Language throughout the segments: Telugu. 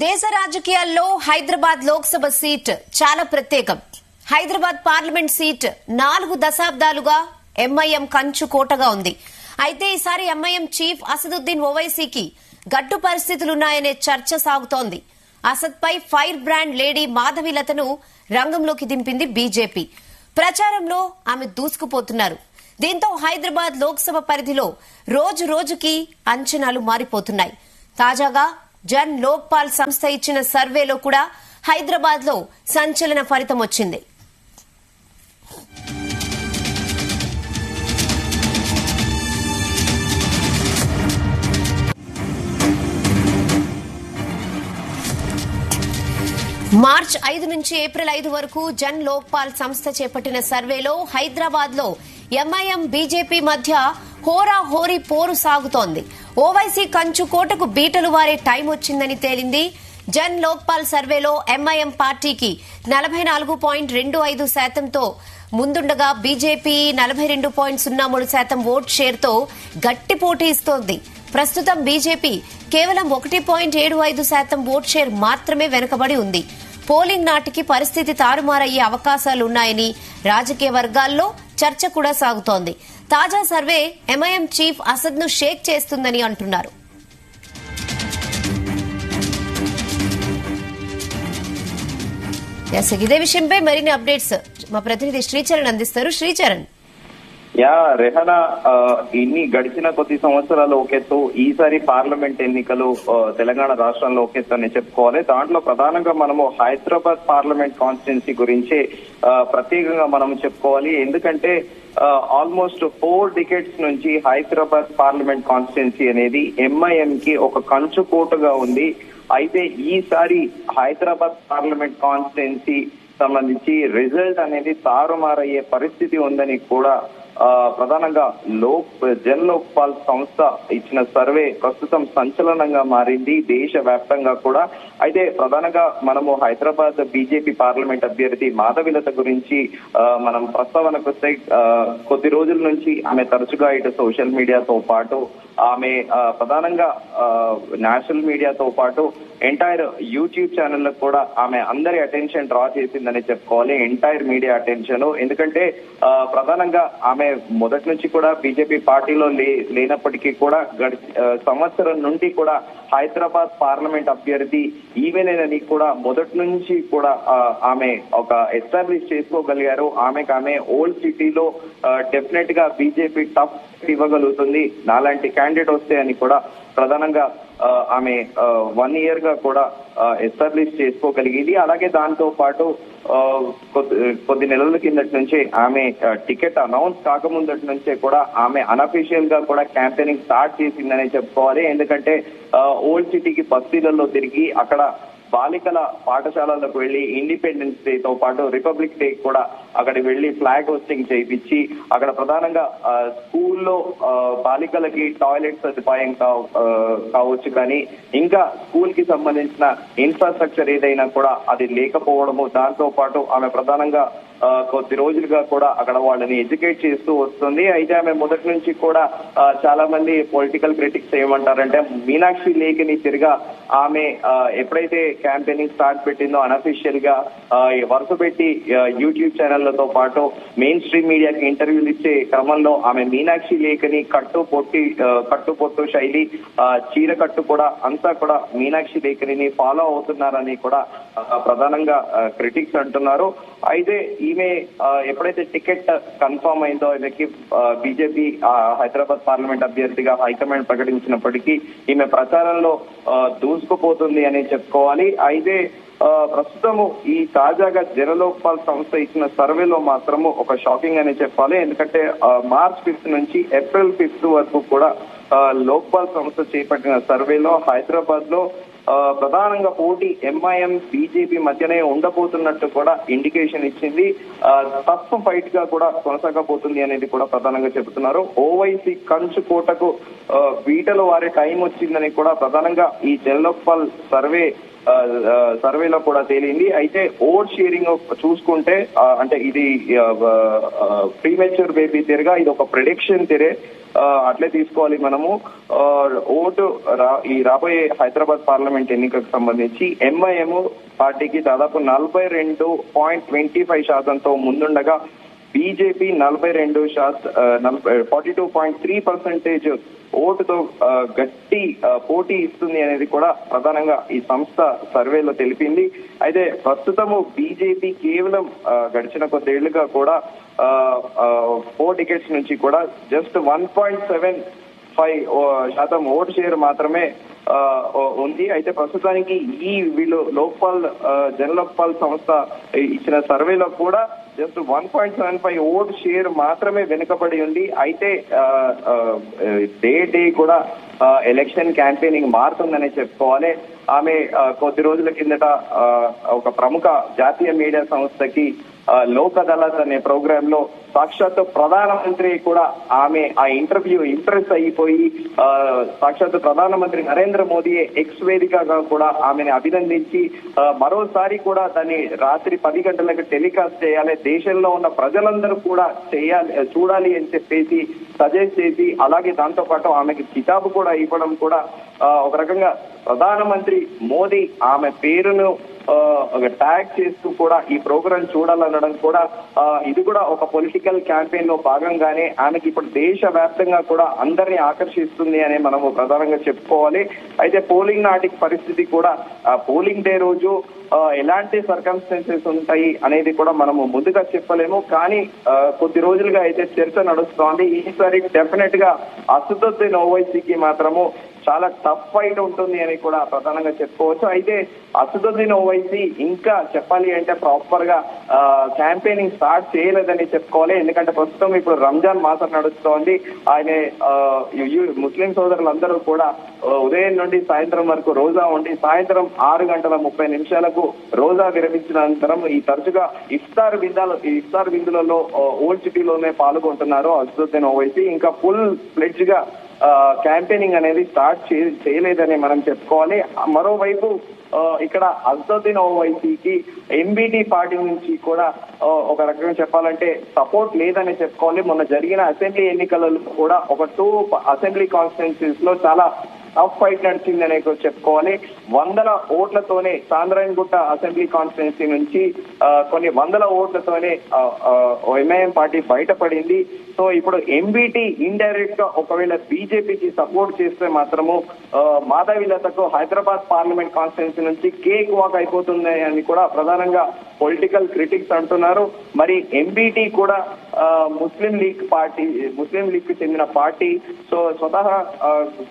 దేశ రాజకీయాల్లో హైదరాబాద్ లోక్సభ సీట్ చాలా ప్రత్యేకం. హైదరాబాద్ పార్లమెంట్ సీట్ 4 దశాబ్దాలుగా ఎంఐఎం కంచు కోటగా ఉంది. అయితే ఈసారి ఎంఐఎం చీఫ్ అసదుద్దీన్ ఓవైసీకి గడ్డు పరిస్థితులున్నాయనే చర్చ సాగుతోంది. అసద్ పై ఫైర్ బ్రాండ్ లేడీ మాధవీలతను రంగంలోకి దింపింది బీజేపీ. ప్రచారంలో ఆమె దూసుకుపోతున్నారు. దీంతో హైదరాబాద్ లోక్సభ పరిధిలో రోజు రోజుకి అంచనాలు మారిపోతున్నాయి. తాజాగా జన్ లోక్పాల్ సంస్థ ఇచ్చిన సర్వేలో కూడా హైదరాబాద్ లో సంచలన ఫలితం వచ్చింది. మార్చి 5 నుంచి ఏప్రిల్ 5 వరకు జన్ లోక్పాల్ సంస్థ చేపట్టిన సర్వేలో హైదరాబాద్ లో ఎంఐఎం బీజేపీ మధ్య హోరాహోరీ పోరు సాగుతోంది. ఓవైసీ కంచు కోటకు బీటలు వారే టైం వచ్చిందని తేలింది. జన్ లోక్పాల్ సర్వేలో ఎంఐఎం పార్టీకి 44.25%తో ముందుండగా బీజేపీ 42.03% ఓట్ షేర్ తో గట్టి పోటీ ఇస్తోంది. ప్రస్తుతం బీజేపీ కేవలం 1.75% ఓట్ షేర్ మాత్రమే వెనుకబడి ఉంది. పోలింగ్ నాటికి పరిస్థితి తారుమారయ్యే అవకాశాలున్నాయని రాజకీయ వర్గాల్లో చర్చ కూడా సాగుతోంది. తాజా సర్వే ఎంఐఎం చీఫ్ అసద్ ను షేక్ చేస్తుందని అంటున్నారు. ఇదే విషయంపై మరిన్ని అప్డేట్స్ మా ప్రతినిధి శ్రీచరణ్ అందిస్తారు. శ్రీచరణ్, రెహనా, ఇన్ని గడిచిన కొద్ది సంవత్సరాలు ఒకెత్తు, ఈసారి పార్లమెంట్ ఎన్నికలు తెలంగాణ రాష్ట్రంలో ఒకెత్తు అని చెప్పుకోవాలి. దాంట్లో ప్రధానంగా మనము హైదరాబాద్ పార్లమెంట్ కాన్స్టిట్యున్సీ గురించి ప్రత్యేకంగా మనం చెప్పుకోవాలి. ఎందుకంటే ఆల్మోస్ట్ 4 డికేట్స్ నుంచి హైదరాబాద్ పార్లమెంట్ కాన్స్టిట్యున్సీ అనేది ఎంఐఎం కి ఒక కంచుకోటగా ఉంది. అయితే ఈసారి హైదరాబాద్ పార్లమెంట్ కాన్స్టిట్యున్సీ సంబంధించి రిజల్ట్ అనేది తారుమారయ్యే పరిస్థితి ఉందని కూడా ప్రధానంగా జన్ లోక్పాల్ సంస్థ ఇచ్చిన సర్వే ప్రస్తుతం సంచలనంగా మారింది దేశ వ్యాప్తంగా కూడా. అయితే ప్రధానంగా మనము హైదరాబాద్ బీజేపీ పార్లమెంట్ అభ్యర్థి మాధవీలత గురించి మనం ప్రస్తావనకు వస్తే కొద్ది రోజుల నుంచి ఆమె తరచుగా ఇటు సోషల్ మీడియాతో పాటు ఆమె ప్రధానంగా నేషనల్ మీడియాతో పాటు ఎంటైర్ యూట్యూబ్ ఛానల్ కూడా ఆమె అందరి అటెన్షన్ డ్రా చేసిందని చెప్పుకోవాలి. Entire media attention. ఎందుకంటే ప్రధానంగా ఆమె మొదటి నుంచి కూడా బీజేపీ పార్టీలో లేనప్పటికీ కూడా సంవత్సరం నుండి కూడా హైదరాబాద్ పార్లమెంట్ అభ్యర్థి ఈవెనని కూడా మొదటి నుంచి కూడా ఆమె ఒక ఎస్టాబ్లిష్ చేసుకోగలిగారు. ఆమె ఓల్డ్ సిటీలో డెఫినెట్ గా బీజేపీ టఫ్ ఇవ్వగలుగుతుంది నాలాంటి క్యాండిడేట్ వస్తే అని కూడా ప్రధానంగా ఆమె 1 year గా కూడా ఎస్టాబ్లిష్ చేసుకోగలిగింది. అలాగే దాంతో పాటు కొద్ది నెలల కిందటి నుంచే ఆమె టికెట్ అనౌన్స్ కాకముందటి నుంచే కూడా ఆమె అనఫీషియల్ గా కూడా క్యాంపెయినింగ్ స్టార్ట్ చేసిందనే చెప్పుకోవాలి. ఎందుకంటే ఓల్డ్ సిటీకి బస్తీలలో తిరిగి అక్కడ బాలికల పాఠశాలలకు వెళ్లి ఇండిపెండెన్స్ డే తో పాటు రిపబ్లిక్ డే కూడా అక్కడికి వెళ్లి ఫ్లాగ్ హోస్టింగ్ చేయించి అక్కడ ప్రధానంగా స్కూల్లో బాలికలకి టాయిలెట్ సదుపాయం కావచ్చు, కానీ ఇంకా స్కూల్ కి సంబంధించిన ఇన్ఫ్రాస్ట్రక్చర్ ఏదైనా కూడా అది లేకపోవడము, దాంతో పాటు ఆమె ప్రధానంగా కొద్ది రోజులుగా కూడా అక్కడ వాళ్ళని ఎడ్యుకేట్ చేస్తూ వస్తుంది. అయితే ఆమె మొదటి నుంచి కూడా చాలా మంది పొలిటికల్ క్రిటిక్స్ ఏమంటారంటే మీనాక్షి లేఖిని తిరిగా ఆమె ఎప్పుడైతే క్యాంపెయినింగ్ స్టార్ట్ పెట్టిందో అనఫీషియల్ గా వరుస పెట్టి యూట్యూబ్ ఛానళ్లతో పాటు మెయిన్ స్ట్రీమ్ మీడియాకి ఇంటర్వ్యూలు ఇచ్చే క్రమంలో ఆమె మీనాక్షి లేఖని కట్టుపొట్టు శైలి, చీర కట్టు కూడా అంతా కూడా మీనాక్షి లేఖని ఫాలో అవుతున్నారని కూడా ప్రధానంగా క్రిటిక్స్ అంటున్నారు. అయితే ఈమె ఎప్పుడైతే టికెట్ కన్ఫర్మ్ అయిందో ఈమెకి బీజేపీ హైదరాబాద్ పార్లమెంట్ అభ్యర్థిగా హైకమాండ్ ప్రకటించినప్పటికీ ఈమె ప్రచారంలో దూసుకుపోతుంది అని చెప్పుకోవాలి. అయితే ప్రస్తుతము ఈ తాజాగా జన్ లోక్పాల్ సంస్థ ఇచ్చిన సర్వేలో మాత్రము ఒక షాకింగ్ అని చెప్పాలి. ఎందుకంటే మార్చ్ 5 నుంచి ఏప్రిల్ 5 వరకు కూడా లోక్పాల్ సంస్థ చేపట్టిన సర్వేలో హైదరాబాద్ లో ప్రధానంగా పోటీ ఎంఐఎం బీజేపీ మధ్యనే ఉండబోతున్నట్టు కూడా ఇండికేషన్ ఇచ్చింది. టఫ్ ఫైట్ గా కూడా కొనసాగబోతుంది అనేది కూడా ప్రధానంగా చెబుతున్నారు. ఓవైసీ కంచు కోటకు బీటలు వారే టైం వచ్చిందని కూడా ప్రధానంగా ఈ జన్ లోక్పాల్ సర్వేలో కూడా తేలింది. అయితే ఓట్ షేరింగ్ చూసుకుంటే అంటే ఇది ప్రీమెచ్యూర్ బేబీ తెరగా ఇది ఒక ప్రెడిక్షన్ తెరే. అట్లే తీసుకోవాలి మనము. ఓటు ఈ రాబోయే హైదరాబాద్ పార్లమెంట్ ఎన్నికకు సంబంధించి ఎంఐఎం పార్టీకి దాదాపు 42.25% ముందుండగా బీజేపీ 42.3% ఓటుతో గట్టి పోటీ ఇస్తుంది అనేది కూడా ప్రధానంగా ఈ సంస్థ సర్వేలో తెలిపింది. అయితే ప్రస్తుతము బీజేపీ కేవలం గడిచిన కొద్దేళ్లుగా కూడా 4 టికెట్స్ నుంచి కూడా జస్ట్ 1.75% ఓటు షేర్ మాత్రమే ఉంది. అయితే ప్రస్తుతానికి వీళ్ళు జనలోక్పాల్ సంస్థ ఇచ్చిన సర్వేలో కూడా జస్ట్ 1.75 ఓటు షేర్ మాత్రమే వెనుకబడి ఉంది. అయితే డే కూడా ఎలక్షన్ క్యాంపెయినింగ్ మారుతుందనే చెప్పుకోవాలి. ఆమె కొద్ది రోజుల కిందట ఒక ప్రముఖ జాతీయ మీడియా సంస్థకి లోక్ అదాలత్ అనే ప్రోగ్రామ్ లో సాక్షాత్ ప్రధానమంత్రి కూడా ఆమె ఆ ఇంటర్వ్యూ ఇంప్రెస్ అయిపోయి సాక్షాత్ ప్రధానమంత్రి నరేంద్ర మోదీ ఎక్స్ వేదికగా కూడా ఆమెను అభినందించి మరోసారి కూడా దాన్ని రాత్రి 10 గంటలకు టెలికాస్ట్ చేయాలి, దేశంలో ఉన్న ప్రజలందరూ కూడా చూడాలి అని చెప్పేసి సజెస్ట్ చేసి, అలాగే దాంతో పాటు ఆమెకి కితాబు కూడా ఇవ్వడం కూడా ఒక రకంగా ప్రధానమంత్రి మోదీ ఆమె పేరును ఒక ట్యాగ్ చేస్తూ కూడా ఈ ప్రోగ్రాం చూడాలనడం కూడా ఇది కూడా ఒక పొలిటికల్ క్యాంపెయిన్ లో భాగంగానే ఆమెకి ఇప్పుడు దేశ వ్యాప్తంగా కూడా అందరినీ ఆకర్షిస్తుంది అని మనము ప్రధానంగా చెప్పుకోవాలి. అయితే పోలింగ్ నాటికి పరిస్థితి కూడా పోలింగ్ డే రోజు ఎలాంటి సర్కమ్స్టెన్సెస్ ఉంటాయి అనేది కూడా మనము ముందుగా చెప్పలేము. కానీ కొద్ది రోజులుగా అయితే చర్చ నడుస్తోంది. ఈసారి డెఫినెట్ గా అసదుద్దీన్ ఓవైసీకి మాత్రము చాలా టఫ్ ఫైట్ ఉంటుంది అని కూడా ప్రధానంగా చెప్పుకోవచ్చు. అయితే అసదుద్దీన్ ఓవైసీ ఇంకా చెప్పాలి అంటే ప్రాపర్ గా క్యాంపెయినింగ్ స్టార్ట్ చేయలేదని చెప్పుకోవాలి. ఎందుకంటే ప్రస్తుతం ఇప్పుడు రంజాన్ మాసం నడుస్తోంది. ఆయన ముస్లిం సోదరులందరూ కూడా ఉదయం నుండి సాయంత్రం వరకు రోజా ఉండి సాయంత్రం 6:30 రోజా విరమించిన అనంతరం ఈ తరచుగా ఇఫ్తార్ విందులలో ఓల్డ్ సిటీలోనే పాల్గొంటున్నారు అసదుద్దీన్ ఓవైసీ. ఇంకా ఫుల్ ఫ్లెడ్జ్ గా క్యాంపెయినింగ్ అనేది స్టార్ట్ చేయలేదని మనం చెప్పుకోవాలి. మరోవైపు ఇక్కడ అసదుద్దీన్ ఓవైసీకి ఎంబీటీ పార్టీ నుంచి కూడా ఒక రకంగా చెప్పాలంటే సపోర్ట్ లేదని చెప్పుకోవాలి. మొన్న జరిగిన అసెంబ్లీ ఎన్నికలలో కూడా ఒక 2 అసెంబ్లీ కాన్స్టిట్యున్సీస్ లో చాలా టఫ్ ఫైట్ నడిచిందనే చెప్పుకోవాలి. 100 ఓట్లతోనే చాంద్రాయణగుట్ట అసెంబ్లీ కాన్స్టిట్యున్సీ నుంచి కొన్ని 100 ఓట్లతోనే ఎంఐఎం పార్టీ బయటపడింది. సో ఇప్పుడు ఎంబీటీ ఇండైరెక్ట్ గా ఒకవేళ బీజేపీకి సపోర్ట్ చేస్తే మాత్రము మాధవీలతకు హైదరాబాద్ పార్లమెంట్ కాన్స్టిట్యున్సీ నుంచి కేక్ వాక్ అయిపోతుంది అని కూడా ప్రధానంగా పొలిటికల్ క్రిటిక్స్ అంటున్నారు. మరి ఎంబీటీ కూడా ముస్లిం లీగ్ కి చెందిన పార్టీ. సో స్వతహా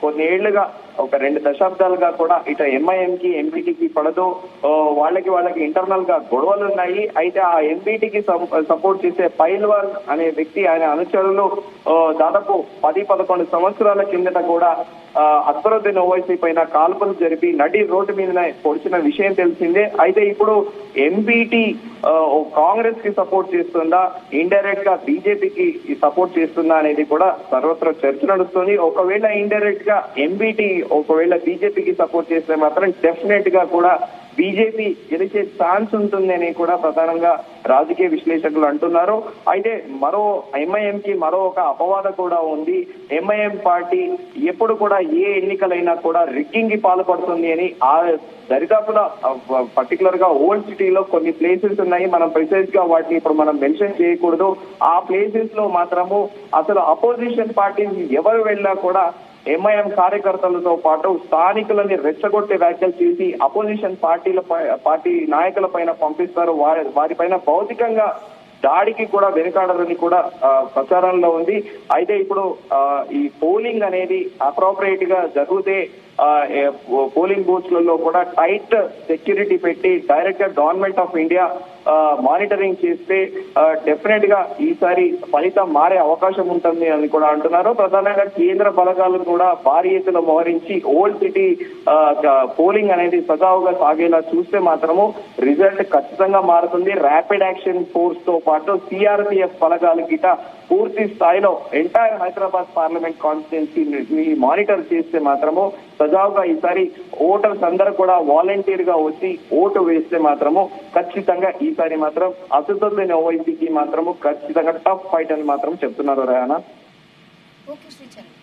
కొన్ని ఏళ్లుగా ఒక 2 దశాబ్దాలుగా కూడా ఇటు ఎంఐఎం కి ఎంబీటీకి పడదు. వాళ్ళకి ఇంటర్నల్ గా గొడవలు ఉన్నాయి. అయితే ఆ ఎంబీటీకి సపోర్ట్ చేసే పైల్వాన్ అనే వ్యక్తి ఆయన అనుచరులు దాదాపు 10-11 సంవత్సరాల కిందట కూడా అక్బరుద్దీన్ ఓవైసీ పైన కాల్పులు జరిపి నడి రోడ్డు మీదనే పొడిచిన విషయం తెలిసిందే. అయితే ఇప్పుడు ఎంబీటీ కాంగ్రెస్ కి సపోర్ట్ చేస్తుందా, ఇండైరెక్ట్ గా బీజేపీకి సపోర్ట్ చేస్తుందా అనేది కూడా సర్వత్రా చర్చ నడుస్తుంది. ఒకవేళ ఇండైరెక్ట్ గా ఎంబీటీ ఒకవేళ బీజేపీకి సపోర్ట్ చేస్తే మాత్రం డెఫినెట్ గా కూడా బీజేపీ గెలిచే ఛాన్స్ ఉంటుందని కూడా ప్రధానంగా రాజకీయ విశ్లేషకులు అంటున్నారు. అయితే ఎంఐఎం కి మరో ఒక అపవాద కూడా ఉంది. ఎంఐఎం పార్టీ ఎప్పుడు కూడా ఏ ఎన్నికలైనా కూడా రిగ్గింగ్ కి పాల్పడుతుంది అని ఆ దరిదాపున పర్టికులర్ గా ఓల్డ్ సిటీలో కొన్ని ప్లేసెస్ ఉన్నాయి. మనం ప్రిసైజ్ గా వాటిని ఇప్పుడు మనం మెన్షన్ చేయకూడదు. ఆ ప్లేసెస్ లో మాత్రము అసలు అపోజిషన్ పార్టీ ఎవరు వెళ్ళినా కూడా ఎంఐఎం కార్యకర్తలతో పాటు స్థానికులని రెచ్చగొట్టే వ్యాఖ్యలు చేసి అపోజిషన్ పార్టీ నాయకుల పైన పంపిస్తారు. వారిపైన భౌతికంగా దాడికి కూడా వెనుకాడరని కూడా ప్రచారంలో ఉంది. అయితే ఇప్పుడు ఈ పోలింగ్ అనేది అప్రోప్రియేట్ గా జరిగితే పోలింగ్ బూత్స్ లలో కూడా టైట్ సెక్యూరిటీ పెట్టి డైరెక్ట్ గా గవర్నమెంట్ ఆఫ్ ఇండియా మానిటరింగ్ చేస్తే డెఫినెట్ గా ఈసారి ఫలితం మారే అవకాశం ఉంటుంది అని కూడా అంటున్నారు. ప్రధానంగా కేంద్ర బలగాలు కూడా భారీ ఎత్తున మోహరించి ఓల్డ్ సిటీ పోలింగ్ అనేది సజావుగా సాగేలా చూస్తే మాత్రము రిజల్ట్ ఖచ్చితంగా మారుతుంది. ర్యాపిడ్ యాక్షన్ ఫోర్స్ తో పాటు సిఆర్పిఎఫ్ బలగాలు గిట పూర్తి స్థాయిలో entire Hyderabad parliament constituency monitor చేస్తే మాత్రము సజావుగా ఈసారి ఓటర్స్ అందరూ కూడా వాలంటీర్ గా వచ్చి ఓటు వేస్తే మాత్రము ఖచ్చితంగా ఈసారి మాత్రం అసదుద్దీన్ ఓవైసీకి మాత్రము ఖచ్చితంగా టఫ్ ఫైట్ అని మాత్రం చెప్తున్నారు. రేహానా ఓకే శ్రీచరణ్.